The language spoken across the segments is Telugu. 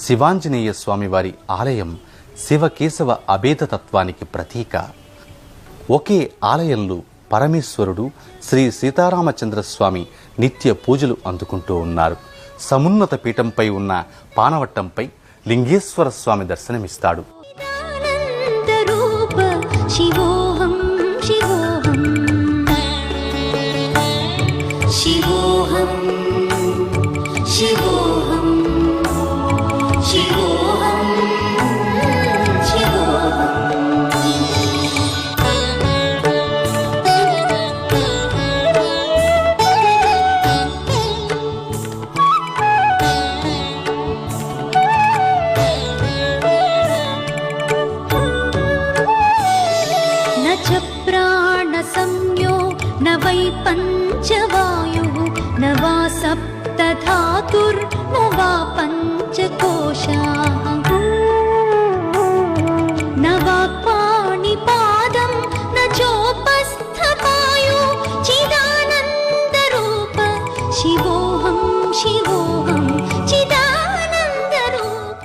శివాంజనేయ స్వామివారి ఆలయం శివకేశవ అభేదతత్వానికి ప్రతీక. ఒకే ఆలయంలో పరమేశ్వరుడు శ్రీ సీతారామచంద్రస్వామి నిత్య పూజలు అందుకుంటూ ఉన్నారు. సమున్నత పీఠంపై ఉన్న పానవట్టంపై లింగేశ్వర స్వామి దర్శనమిస్తాడు. पंचवायुः न वा सप्तधातुर्न वा पंचकोशाः न वा पाणिपादं न चोपस्थपायो चिदानन्दरूप शिवोऽहं शिवोऽहं चिदानन्दरूप.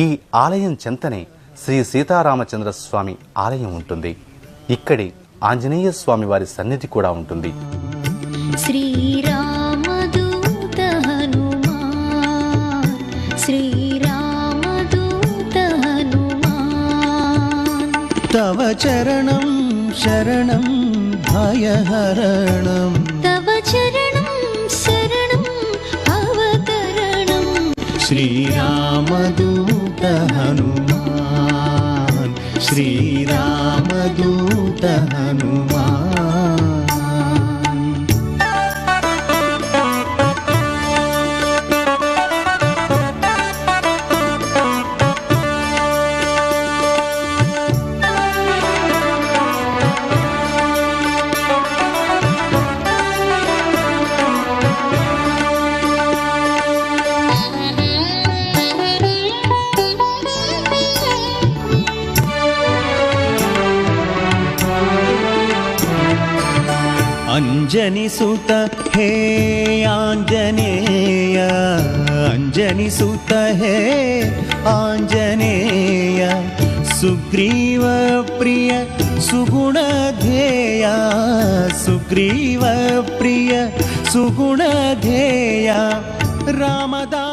ఈ ఆలయం చెంతనే శ్రీ సీతారామచంద్ర స్వామి ఆలయం ఉంటుంది. ఇక్కడే ఆంజనేయ స్వామి వారి సన్నిధి కూడా ఉంటుంది. శ్రీరామదూత హనుమాన్ శ్రీరామదూత హనుమాన్ తవ చరణం శరణం భయహరణం తవ చరణం శరణం భవతరణం శ్రీరామదూత హనుమాన్ శ్రీరామదూత హనుమాన్. अंजनी सुत हे आंजनेय अंजनी सुत हे आंजनेय सुग्रीव प्रिय सुगुण ध्येय सुग्रीव प्रिय सुगुण ध्येय रामदा